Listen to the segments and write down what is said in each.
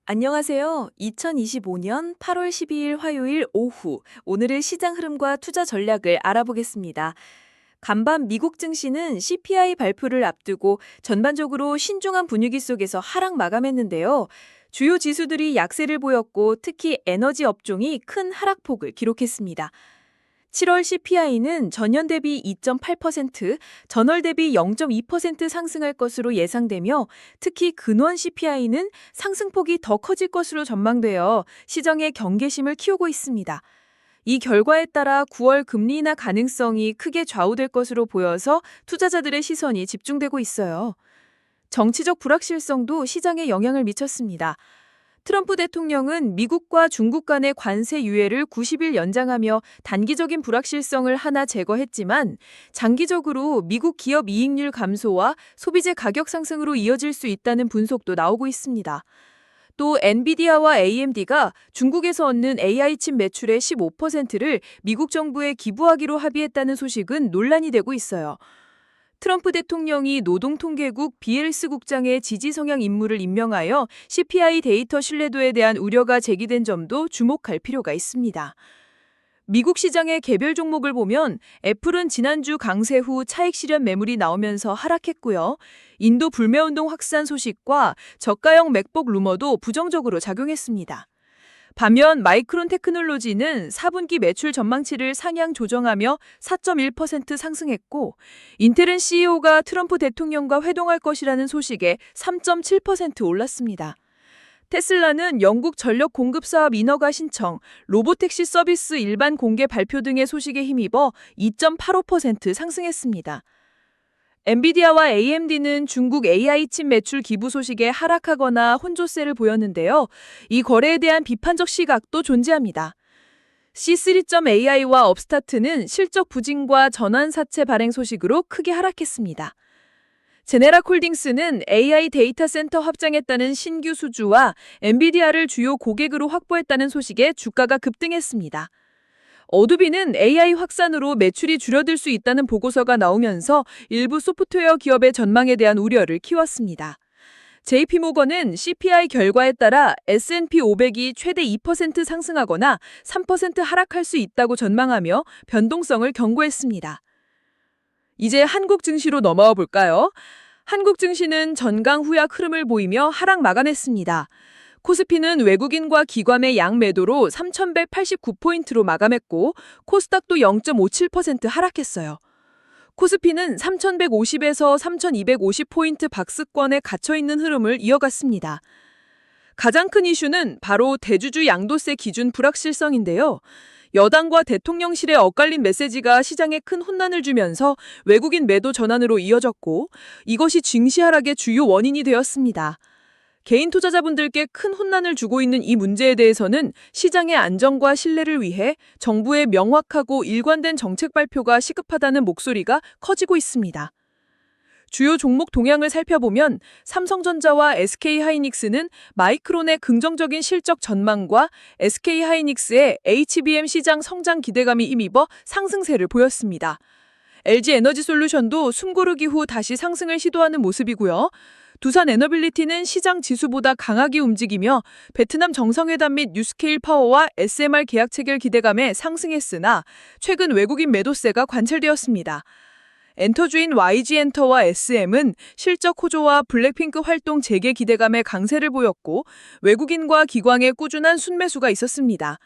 안녕하세요. 2025년 8월 12일 화요일 오후, 오늘의 시장 흐름과 투자 전략을 알아보겠습니다. 간밤 미국 증시는 CPI 발표를 앞두고 전반적으로 신중한 분위기 속에서 하락 마감했는데요. 주요 지수들이 약세를 보였고 특히 에너지 업종이 큰 하락폭을 기록했습니다. 7월 CPI는 전년 대비 2.8%, 전월 대비 0.2% 상승할 것으로 예상되며 특히 근원 CPI는 상승폭이 더 커질 것으로 전망되어 시장의 경계심을 키우고 있습니다. 이 결과에 따라 9월 금리 인하 가능성이 크게 좌우될 것으로 보여서 투자자들의 시선이 집중되고 있어요. 정치적 불확실성도 시장에 영향을 미쳤습니다. 트럼프 대통령은 미국과 중국 간의 관세 유예를 90일 연장하며 단기적인 불확실성을 하나 제거했지만 장기적으로 미국 기업 이익률 감소와 소비재 가격 상승으로 이어질 수 있다는 분석도 나오고 있습니다. 또 엔비디아와 AMD가 중국에서 얻는 AI 칩 매출의 15%를 미국 정부에 기부하기로 합의했다는 소식은 논란이 되고 있어요. 트럼프 대통령이 노동통계국 BLS 국장의 지지 성향 인물을 임명하여 CPI 데이터 신뢰도에 대한 우려가 제기된 점도 주목할 필요가 있습니다. 미국 시장의 개별 종목을 보면 애플은 지난주 강세 후 차익 실현 매물이 나오면서 하락했고요. 인도 불매운동 확산 소식과 저가형 맥북 루머도 부정적으로 작용했습니다. 반면 마이크론 테크놀로지는 4분기 매출 전망치를 상향 조정하며 4.1% 상승했고 인텔은 CEO가 트럼프 대통령과 회동할 것이라는 소식에 3.7% 올랐습니다. 테슬라는 영국 전력 공급 사업 인허가 신청, 로보택시 서비스 일반 공개 발표 등의 소식에 힘입어 2.85% 상승했습니다. 엔비디아와 AMD는 중국 AI 칩 매출 기부 소식에 하락하거나 혼조세를 보였는데요. 이 거래에 대한 비판적 시각도 존재합니다. C3.AI와 업스타트는 실적 부진과 전환 사채 발행 소식으로 크게 하락했습니다. 제네라콜딩스는 AI 데이터 센터 확장했다는 신규 수주와 엔비디아를 주요 고객으로 확보했다는 소식에 주가가 급등했습니다. 어도비는 AI 확산으로 매출이 줄어들 수 있다는 보고서가 나오면서 일부 소프트웨어 기업의 전망에 대한 우려를 키웠습니다. JP모건은 CPI 결과에 따라 S&P 500이 최대 2% 상승하거나 3% 하락할 수 있다고 전망하며 변동성을 경고했습니다. 이제 한국 증시로 넘어와 볼까요? 한국 증시는 전강 후약 흐름을 보이며 하락 마감했습니다. 코스피는 외국인과 기관의 양매도로 3,189포인트로 마감했고 코스닥도 0.57% 하락했어요. 코스피는 3,150에서 3,250포인트 박스권에 갇혀있는 흐름을 이어갔습니다. 가장 큰 이슈는 바로 대주주 양도세 기준 불확실성인데요. 여당과 대통령실의 엇갈린 메시지가 시장에 큰 혼란을 주면서 외국인 매도 전환으로 이어졌고 이것이 증시 하락의 주요 원인이 되었습니다. 개인 투자자분들께 큰 혼란을 주고 있는 이 문제에 대해서는 시장의 안정과 신뢰를 위해 정부의 명확하고 일관된 정책 발표가 시급하다는 목소리가 커지고 있습니다. 주요 종목 동향을 살펴보면 삼성전자와 SK하이닉스는 마이크론의 긍정적인 실적 전망과 SK하이닉스의 HBM 시장 성장 기대감이 힘입어 상승세를 보였습니다. LG에너지솔루션도 숨고르기 후 다시 상승을 시도하는 모습이고요. 두산에너빌리티는 시장 지수보다 강하게 움직이며 베트남 정상회담 및 뉴스케일 파워와 SMR 계약 체결 기대감에 상승했으나 최근 외국인 매도세가 관찰되었습니다. 엔터주인 YG엔터와 SM은 실적 호조와 블랙핑크 활동 재개 기대감에 강세를 보였고 외국인과 기관의 꾸준한 순매수가 있었습니다.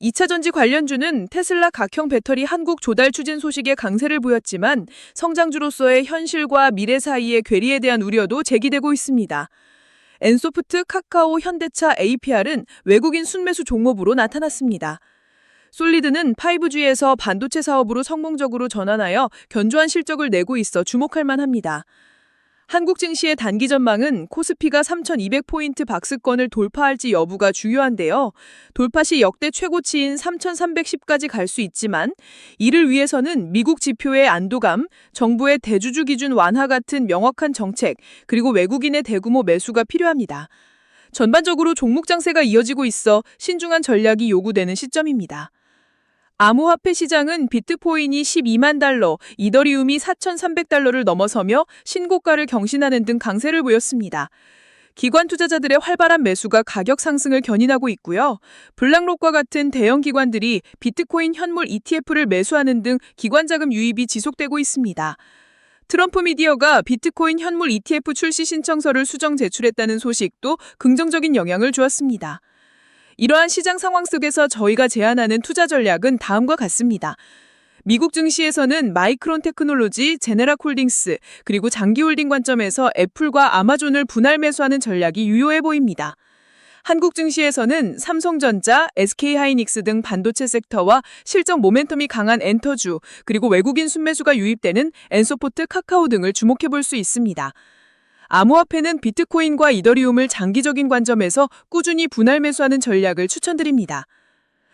2차전지 관련주는 테슬라 각형 배터리 한국 조달 추진 소식에 강세를 보였지만 성장주로서의 현실과 미래 사이의 괴리에 대한 우려도 제기되고 있습니다. 엔소프트, 카카오, 현대차, APR은 외국인 순매수 종목으로 나타났습니다. 솔리드는 5G에서 반도체 사업으로 성공적으로 전환하여 견조한 실적을 내고 있어 주목할 만합니다. 한국 증시의 단기 전망은 코스피가 3,200포인트 박스권을 돌파할지 여부가 중요한데요. 돌파 시 역대 최고치인 3,310까지 갈 수 있지만 이를 위해서는 미국 지표의 안도감, 정부의 대주주 기준 완화 같은 명확한 정책, 그리고 외국인의 대규모 매수가 필요합니다. 전반적으로 종목 장세가 이어지고 있어 신중한 전략이 요구되는 시점입니다. 암호화폐 시장은 비트코인이 12만 달러, 이더리움이 4,300달러를 넘어서며 신고가를 경신하는 등 강세를 보였습니다. 기관 투자자들의 활발한 매수가 가격 상승을 견인하고 있고요. 블락록과 같은 대형 기관들이 비트코인 현물 ETF를 매수하는 등 기관 자금 유입이 지속되고 있습니다. 트럼프 미디어가 비트코인 현물 ETF 출시 신청서를 수정 제출했다는 소식도 긍정적인 영향을 주었습니다. 이러한 시장 상황 속에서 저희가 제안하는 투자 전략은 다음과 같습니다. 미국 증시에서는 마이크론 테크놀로지, 제네라 홀딩스, 그리고 장기 홀딩 관점에서 애플과 아마존을 분할 매수하는 전략이 유효해 보입니다. 한국 증시에서는 삼성전자, SK하이닉스 등 반도체 섹터와 실적 모멘텀이 강한 엔터주, 그리고 외국인 순매수가 유입되는 엔소포트, 카카오 등을 주목해 볼 수 있습니다. 암호화폐는 비트코인과 이더리움을 장기적인 관점에서 꾸준히 분할 매수하는 전략을 추천드립니다.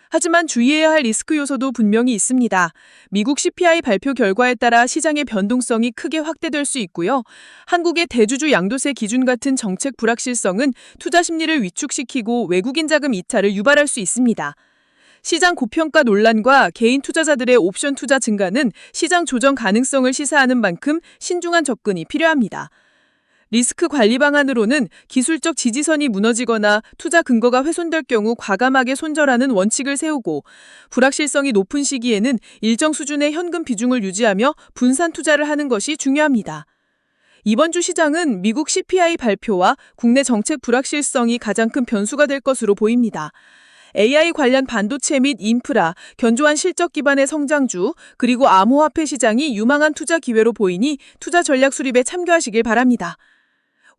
하지만 주의해야 할 리스크 요소도 분명히 있습니다. 미국 CPI 발표 결과에 따라 시장의 변동성이 크게 확대될 수 있고요. 한국의 대주주 양도세 기준 같은 정책 불확실성은 투자 심리를 위축시키고 외국인 자금 이탈을 유발할 수 있습니다. 시장 고평가 논란과 개인 투자자들의 옵션 투자 증가는 시장 조정 가능성을 시사하는 만큼 신중한 접근이 필요합니다. 리스크 관리 방안으로는 기술적 지지선이 무너지거나 투자 근거가 훼손될 경우 과감하게 손절하는 원칙을 세우고, 불확실성이 높은 시기에는 일정 수준의 현금 비중을 유지하며 분산 투자를 하는 것이 중요합니다. 이번 주 시장은 미국 CPI 발표와 국내 정책 불확실성이 가장 큰 변수가 될 것으로 보입니다. AI 관련 반도체 및 인프라, 견조한 실적 기반의 성장주, 그리고 암호화폐 시장이 유망한 투자 기회로 보이니 투자 전략 수립에 참고하시길 바랍니다.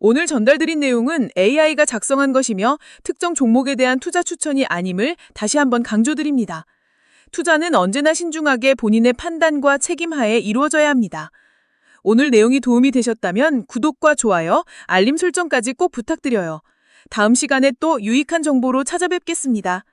오늘 전달드린 내용은 AI가 작성한 것이며 특정 종목에 대한 투자 추천이 아님을 다시 한번 강조드립니다. 투자는 언제나 신중하게 본인의 판단과 책임하에 이루어져야 합니다. 오늘 내용이 도움이 되셨다면 구독과 좋아요, 알림 설정까지 꼭 부탁드려요. 다음 시간에 또 유익한 정보로 찾아뵙겠습니다.